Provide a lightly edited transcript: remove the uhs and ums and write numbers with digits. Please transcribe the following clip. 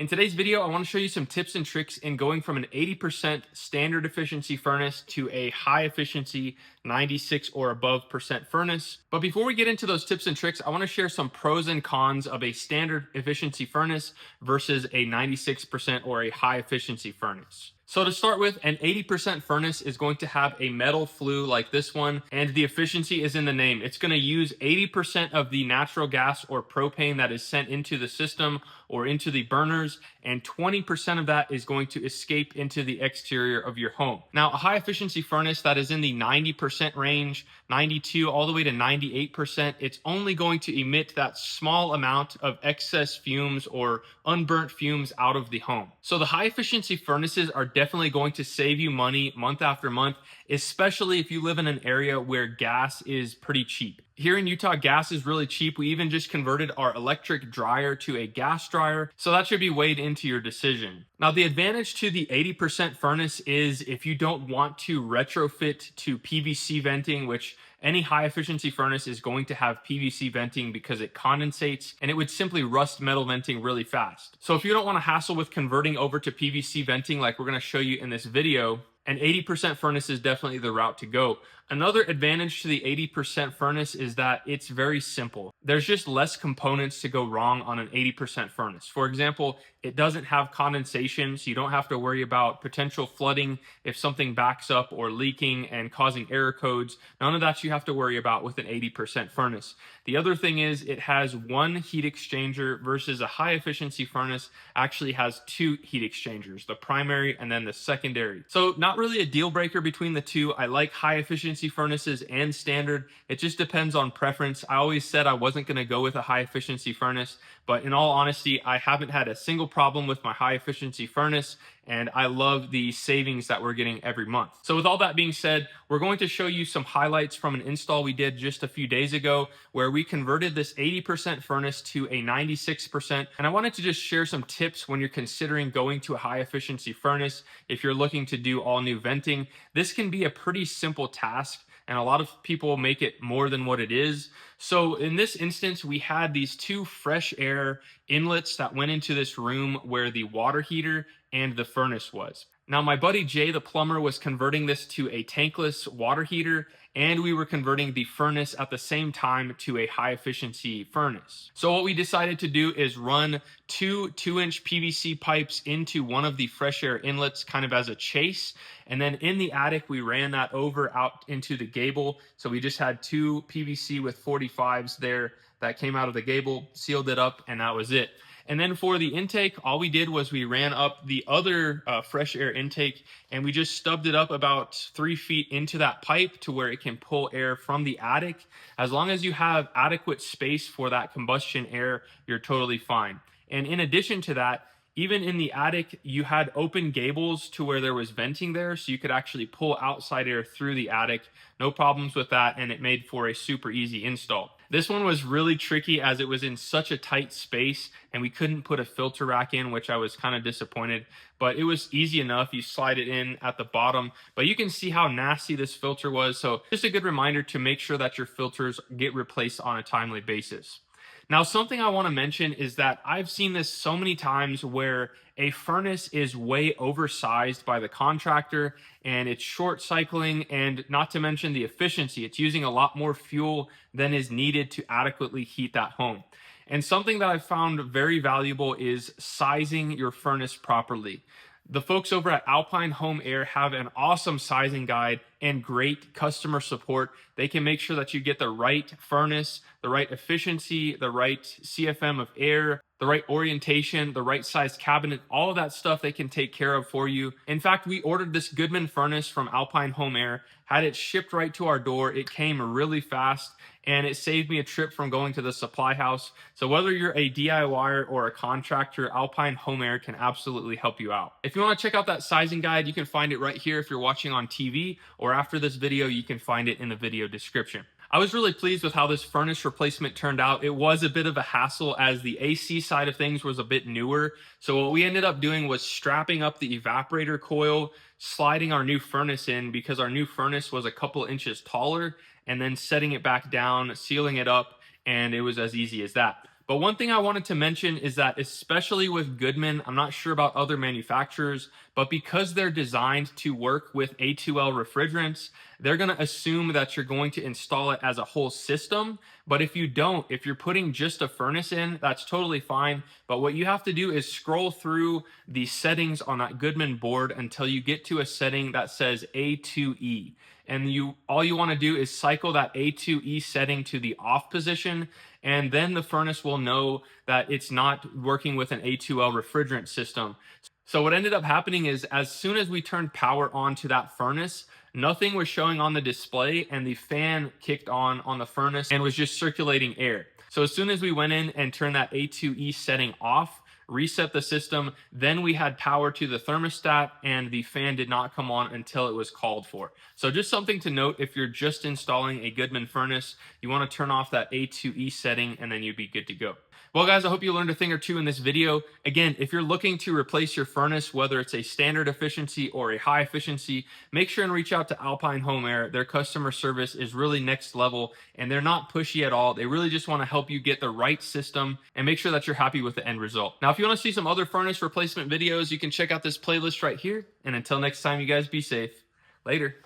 In today's video, I want to show you some tips and tricks in going from an 80% standard efficiency furnace to a high efficiency 96 or above percent furnace. But before we get into those tips and tricks, I want to share some pros and cons of a standard efficiency furnace versus a 96% or a high efficiency furnace. So to start with, an 80% furnace is going to have a metal flue like this one, and the efficiency is in the name. It's going to use 80% of the natural gas or propane that is sent into the system or into the burners, and 20% of that is going to escape into the exterior of your home. Now, a high efficiency furnace that is in the 90% range, 92 all the way to 98%, it's only going to emit that small amount of excess fumes or unburnt fumes out of the home. So the high efficiency furnaces are definitely going to save you money month after month, especially if you live in an area where gas is pretty cheap. Here in Utah, gas is really cheap. We even just converted our electric dryer to a gas dryer, so that should be weighed into your decision. Now, the advantage to the 80% furnace is if you don't want to retrofit to PVC venting, which any high efficiency furnace is going to have PVC venting because it condensates and it would simply rust metal venting really fast. So if you don't want to hassle with converting over to PVC venting like we're going to show you in this video, an 80% furnace is definitely the route to go. Another advantage to the 80% furnace is that it's very simple. There's just less components to go wrong on an 80% furnace. For example, it doesn't have condensation, so you don't have to worry about potential flooding if something backs up or leaking and causing error codes. None of that you have to worry about with an 80% furnace. The other thing is it has one heat exchanger versus a high efficiency furnace actually has two heat exchangers, the primary and then the secondary. So not really a deal breaker between the two. I like high efficiency furnaces and standard. It just depends on preference. I always said I wasn't going to go with a high efficiency furnace, but in all honesty, I haven't had a single problem with my high efficiency furnace, and I love the savings that we're getting every month. So with all that being said, we're going to show you some highlights from an install we did just a few days ago where we converted this 80% furnace to a 96%. And I wanted to just share some tips when you're considering going to a high efficiency furnace. If you're looking to do all new venting, this can be a pretty simple task, and a lot of people make it more than what it is. So in this instance, we had these two fresh air inlets that went into this room where the water heater and the furnace was. Now, my buddy Jay, the plumber, was converting this to a tankless water heater, and we were converting the furnace at the same time to a high efficiency furnace. So what we decided to do is run two 2-inch PVC pipes into one of the fresh air inlets kind of as a chase. And then in the attic, we ran that over out into the gable. So we just had two PVC with 45s there that came out of the gable, sealed it up, and that was it. And then for the intake, all we did was we ran up the other fresh air intake, and we just stubbed it up about 3 feet into that pipe to where it can pull air from the attic. As long as you have adequate space for that combustion air, you're totally fine. And in addition to that, even in the attic, you had open gables to where there was venting there, so you could actually pull outside air through the attic. No problems with that, and it made for a super easy install. This one was really tricky as it was in such a tight space and we couldn't put a filter rack in, which I was kind of disappointed, but it was easy enough. You slide it in at the bottom, but you can see how nasty this filter was. So just a good reminder to make sure that your filters get replaced on a timely basis. Now, something I want to mention is that I've seen this so many times where a furnace is way oversized by the contractor and it's short cycling, and not to mention the efficiency. It's using a lot more fuel than is needed to adequately heat that home. And something that I've found very valuable is sizing your furnace properly. The folks over at Alpine Home Air have an awesome sizing guide and great customer support. They can make sure that you get the right furnace, the right efficiency, the right CFM of air, the right orientation, the right size cabinet, all of that stuff they can take care of for you. In fact, we ordered this Goodman furnace from Alpine Home Air, had it shipped right to our door. It came really fast, and it saved me a trip from going to the supply house. So whether you're a DIYer or a contractor, Alpine Home Air can absolutely help you out. If you want to check out that sizing guide, you can find it right here if you're watching on TV, or after this video, you can find it in the video description. I was really pleased with how this furnace replacement turned out. It was a bit of a hassle as the AC side of things was a bit newer. So what we ended up doing was strapping up the evaporator coil, sliding our new furnace in because our new furnace was a couple inches taller, and then setting it back down, sealing it up, and it was as easy as that. But one thing I wanted to mention is that, especially with Goodman, I'm not sure about other manufacturers, but because they're designed to work with A2L refrigerants, they're going to assume that you're going to install it as a whole system. But if you don't, if you're putting just a furnace in, that's totally fine. But what you have to do is scroll through the settings on that Goodman board until you get to a setting that says A2E. And all you want to do is cycle that A2E setting to the off position, and then the furnace will know that it's not working with an A2L refrigerant system. So what ended up happening is, as soon as we turned power on to that furnace, nothing was showing on the display, and the fan kicked on the furnace and was just circulating air. So as soon as we went in and turned that A2E setting off, reset the system, then we had power to the thermostat, and the fan did not come on until it was called for. So just something to note, if you're just installing a Goodman furnace, you want to turn off that A2E setting, and then you'd be good to go. Well, guys, I hope you learned a thing or two in this video. Again, if you're looking to replace your furnace, whether it's a standard efficiency or a high efficiency, make sure and reach out to Alpine Home Air. Their customer service is really next level, and they're not pushy at all. They really just want to help you get the right system and make sure that you're happy with the end result. Now, if you want to see some other furnace replacement videos, you can check out this playlist right here. And until next time, you guys be safe. Later.